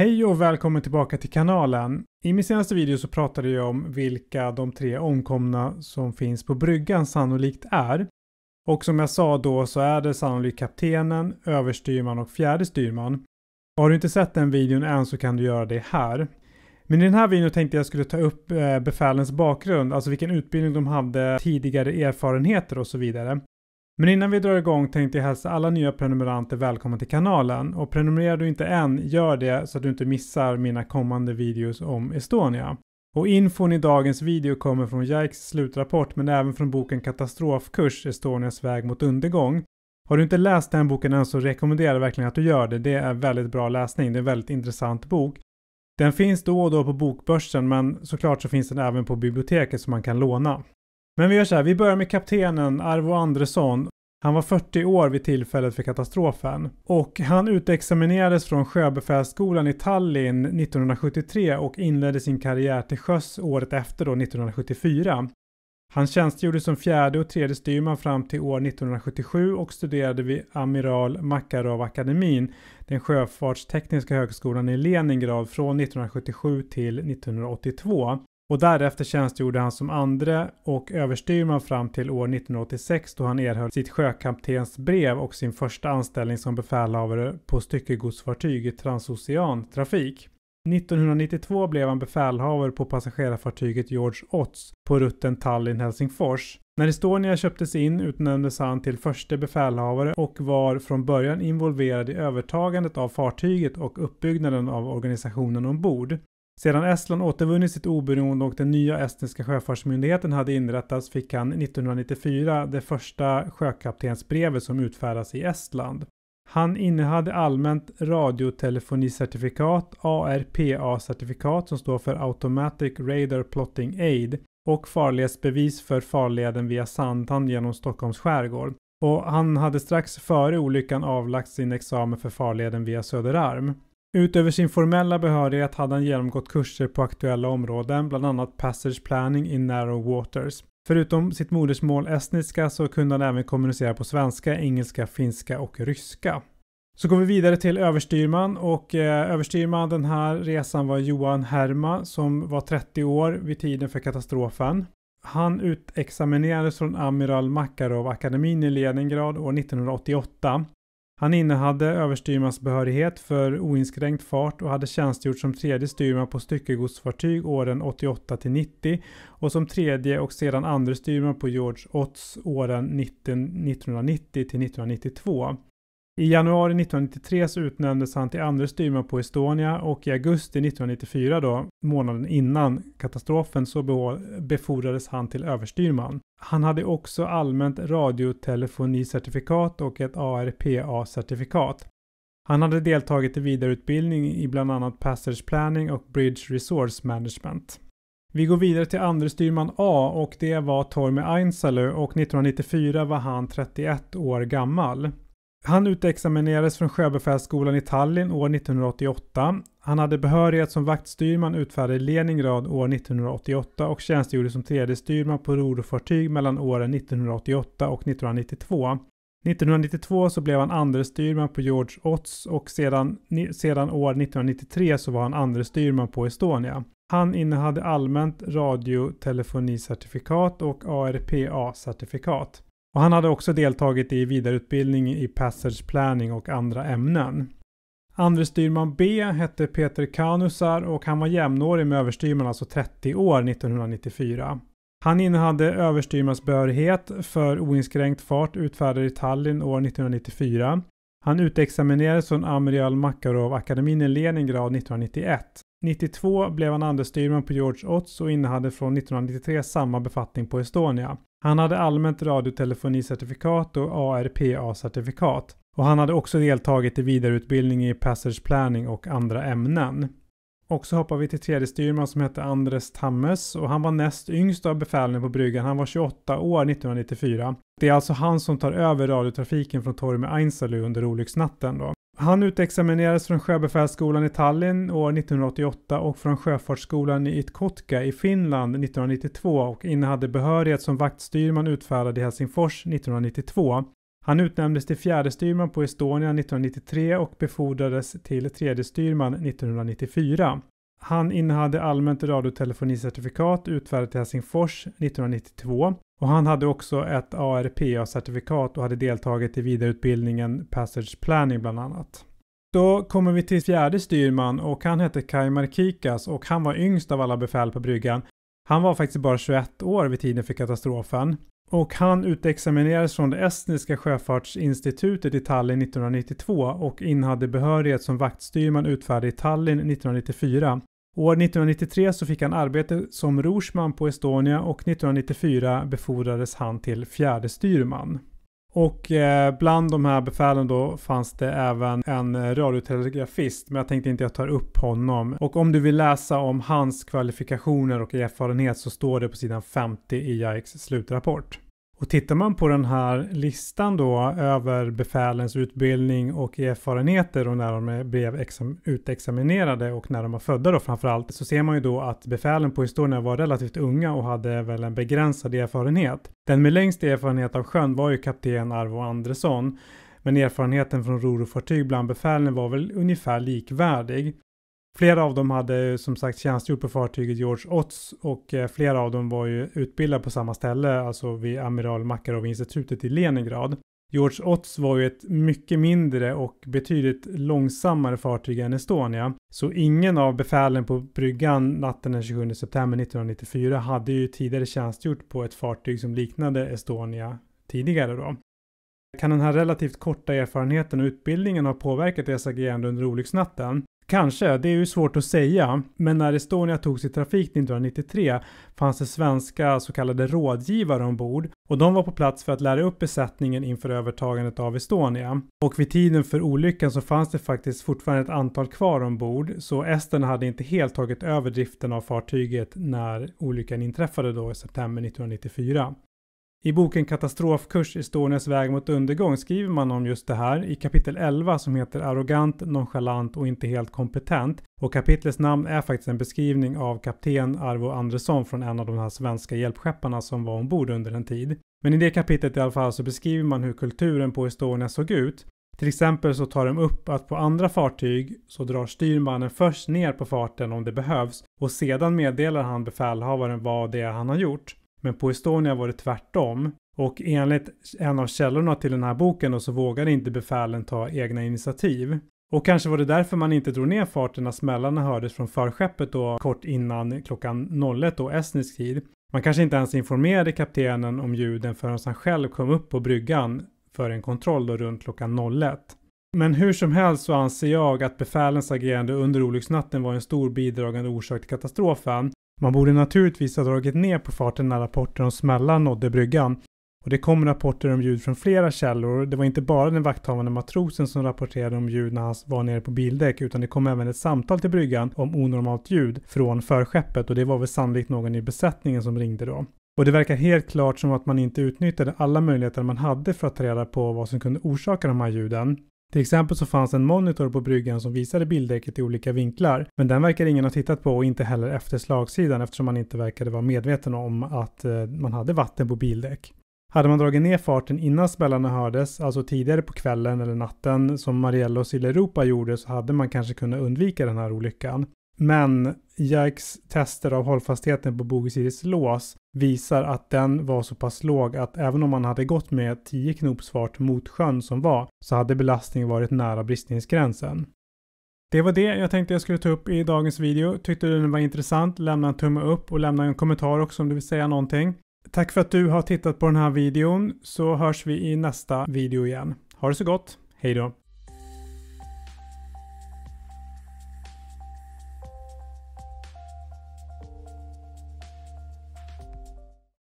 Hej och välkommen tillbaka till kanalen. I min senaste video så pratade jag om vilka de 3 omkomna som finns på bryggan sannolikt är. Och som jag sa då så är det sannolikt kaptenen, överstyrman och fjärde styrman. Har du inte sett den videon än så kan du göra det här. Men i den här videon tänkte jag skulle ta upp befälens bakgrund, alltså vilken utbildning de hade, tidigare erfarenheter och så vidare. Men innan vi drar igång tänkte jag hälsa alla nya prenumeranter välkomna till kanalen. Och prenumererar du inte än, gör det så att du inte missar mina kommande videos om Estonia. Och infon i dagens video kommer från JAICs slutrapport men även från boken Katastrofkurs Estonias väg mot undergång. Har du inte läst den boken än så rekommenderar jag verkligen att du gör det. Det är väldigt bra läsning, det är en väldigt intressant bok. Den finns då och då på bokbörsen men såklart så finns den även på biblioteket som man kan låna. Men vi gör så här, vi börjar med kaptenen Arvo Andresson. Han var 40 år vid tillfället för katastrofen. Och han utexaminerades från sjöbefälsskolan i Tallinn 1973 och inledde sin karriär till sjöss året efter då 1974. Han tjänstgjorde som fjärde och tredje styrman fram till år 1977 och studerade vid Amiral Makarov-akademin, den sjöfartstekniska högskolan i Leningrad från 1977 till 1982. Och därefter tjänstgjorde han som andre och överstyrman fram till år 1986 då han erhöll sitt sjökaptens brev och sin första anställning som befälhavare på styckegodsfartyg i transocean trafik. 1992 blev han befälhavare på passagerarfartyget George Ots på rutten Tallinn-Helsingfors. När Estonia köptes in utnämndes han till förste befälhavare och var från början involverad i övertagandet av fartyget och uppbyggnaden av organisationen ombord. Sedan Estland återvunnit sitt oberoende och den nya estniska sjöfartsmyndigheten hade inrättats fick han 1994 det första sjökaptensbrevet som utfärdas i Estland. Han innehade allmänt radiotelefonicertifikat, ARPA-certifikat som står för Automatic Radar Plotting Aid och farledsbevis för farleden via Sandhamn genom Stockholms skärgård. Och han hade strax före olyckan avlagt sin examen för farleden via Söderarm. Utöver sin formella behörighet hade han genomgått kurser på aktuella områden, bland annat Passage Planning in Narrow Waters. Förutom sitt modersmål estniska så kunde han även kommunicera på svenska, engelska, finska och ryska. Så går vi vidare till överstyrman och överstyrman den här resan var Johan Herma som var 30 år vid tiden för katastrofen. Han utexaminerades från Amiral Makarov-akademin i Leningrad år 1988. Han innehade överstyrmans behörighet för oinskränkt fart och hade tjänstgjort som tredje styrman på styckegodsfartyg åren 88 till 90 och som tredje och sedan andra styrman på George Ots åren 1990 till 1992. I januari 1993 så utnämndes han till andra styrman på Estonia och i augusti 1994 då, månaden innan katastrofen, så befordrades han till överstyrman. Han hade också allmänt radiotelefonicertifikat och ett ARPA-certifikat. Han hade deltagit i vidareutbildning i bland annat Passage Planning och Bridge Resource Management. Vi går vidare till andra styrman A och det var Tormi Ainsalu och 1994 var han 31 år gammal. Han utexaminerades från sjöbefälsskolan i Tallinn år 1988. Han hade behörighet som vaktstyrman utfärdad i Leningrad år 1988 och tjänstgjorde som tredje styrman på rorofartyg mellan åren 1988 och 1992. 1992 så blev han andra styrman på George Ots och sedan år 1993 så var han andra styrman på Estonia. Han innehade allmänt radiotelefonicertifikat och ARPA-certifikat. Och han hade också deltagit i vidareutbildning i Passage Planning och andra ämnen. Andra styrman B hette Peter Kanusar och han var jämnårig med överstyrman, alltså 30 år 1994. Han innehade överstyrmans behörighet för oinskränkt fart utfärdad i Tallinn år 1994. Han utexaminerades från Amiral Makarov-akademin i Leningrad 1991. 1992 blev han andra styrman på George Ots och innehade från 1993 samma befattning på Estonia. Han hade allmänt radiotelefonicertifikat och ARPA-certifikat. Och han hade också deltagit i vidareutbildning i Passage Planning och andra ämnen. Och så hoppar vi till tredje styrman som hette Andres Tammes och han var näst yngst av befälnen på bryggan. Han var 28 år 1994. Det är alltså han som tar över radiotrafiken från Tormi Ainsalu under olycksnatten då. Han utexaminerades från sjöbefälsskolan i Tallinn år 1988 och från sjöfartsskolan i Itkotka i Finland 1992 och innehade behörighet som vaktstyrman utfärdad i Helsingfors 1992. Han utnämndes till 4:e styrman på Estonia 1993 och befordrades till 3:e styrman 1994. Han innehade allmänt radiotelefonicertifikat utfärdat i Helsingfors 1992 och han hade också ett ARPA-certifikat och hade deltagit i vidareutbildningen Passage Planning bland annat. Då kommer vi till 4:e styrman och han hette Kai Markikas och han var yngst av alla befäl på bryggan. Han var faktiskt bara 21 år vid tiden för katastrofen. Och han utexaminerades från det estniska sjöfartsinstitutet i Tallinn 1992 och innehade behörighet som vaktstyrman utfärdad i Tallinn 1994. År 1993 så fick han arbete som rorsman på Estonia och 1994 befordrades han till 4:e styrman. Och bland de här befälen då fanns det även en radiotelegrafist, men jag tänkte inte jag tar upp honom. Och om du vill läsa om hans kvalifikationer och erfarenhet så står det på sidan 50 i JAICs slutrapport. Och tittar man på den här listan då över befälens utbildning och erfarenheter och när de blev utexaminerade och när de var födda då framförallt, så ser man ju då att befälen på Estonia var relativt unga och hade väl en begränsad erfarenhet. Den med längst erfarenhet av sjön var ju kapten Arvo Andresson, men erfarenheten från rorofartyg bland befälen var väl ungefär likvärdig. Flera av dem hade som sagt tjänstgjort på fartyget George Ots och flera av dem var ju utbildade på samma ställe, alltså vid Amiral Makarov-institutet i Leningrad. George Ots var ju ett mycket mindre och betydligt långsammare fartyg än Estonia, så ingen av befälen på bryggan natten den 27 september 1994 hade ju tidigare tjänstgjort på ett fartyg som liknade Estonia tidigare då. Kan den här relativt korta erfarenheten och utbildningen ha påverkat deras agerande under olycksnatten? Kanske, det är ju svårt att säga, men när Estonia togs i trafik 1993 fanns det svenska så kallade rådgivare ombord och de var på plats för att lära upp besättningen inför övertagandet av Estonia. Och vid tiden för olyckan så fanns det faktiskt fortfarande ett antal kvar ombord, så esterna hade inte helt tagit över driften av fartyget när olyckan inträffade då i september 1994. I boken Katastrofkurs Estonias väg mot undergång skriver man om just det här i kapitel 11 som heter Arrogant, nonchalant och inte helt kompetent. Och kapitlets namn är faktiskt en beskrivning av kapten Arvo Andresson från en av de här svenska hjälpskepparna som var ombord under en tid. Men i det kapitlet i alla fall så beskriver man hur kulturen på Estonia såg ut. Till exempel så tar de upp att på andra fartyg så drar styrmannen först ner på farten om det behövs och sedan meddelar han befälhavaren vad det är han har gjort. Men på Estonia var det tvärtom och enligt en av källorna till den här boken då, så vågade inte befälen ta egna initiativ. Och kanske var det därför man inte drog ner farten när smällarna hördes från förskeppet då kort innan klockan 01 då estnisk tid. Man kanske inte ens informerade kaptenen om ljuden förrän han själv kom upp på bryggan för en kontroll då runt klockan 01. Men hur som helst så anser jag att befälens agerande under olycksnatten var en stor bidragande orsak till katastrofen. Man borde naturligtvis ha dragit ner på farten när rapporten om smällar nådde bryggan. Och det kom rapporter om ljud från flera källor. Det var inte bara den vakthavande matrosen som rapporterade om ljud när han var nere på bildäck, utan det kom även ett samtal till bryggan om onormalt ljud från förskeppet och det var väl sannolikt någon i besättningen som ringde då. Och det verkar helt klart som att man inte utnyttjade alla möjligheter man hade för att ta reda på vad som kunde orsaka de här ljuden. Till exempel så fanns en monitor på bryggan som visade bildäcket i olika vinklar, men den verkar ingen ha tittat på och inte heller efter slagsidan eftersom man inte verkade vara medveten om att man hade vatten på bildäck. Hade man dragit ner farten innan smällarna hördes, alltså tidigare på kvällen eller natten som Mariellos i Europa gjorde, så hade man kanske kunnat undvika den här olyckan. Men JAICs tester av hållfastheten på Bogisidis lås visar att den var så pass låg att även om man hade gått med 10 knopsfart mot sjön som var, så hade belastningen varit nära bristningsgränsen. Det var det jag tänkte jag skulle ta upp i dagens video. Tyckte du den var intressant? Lämna en tumme upp och lämna en kommentar också om du vill säga någonting. Tack för att du har tittat på den här videon, så hörs vi i nästa video igen. Ha det så gott, hej då!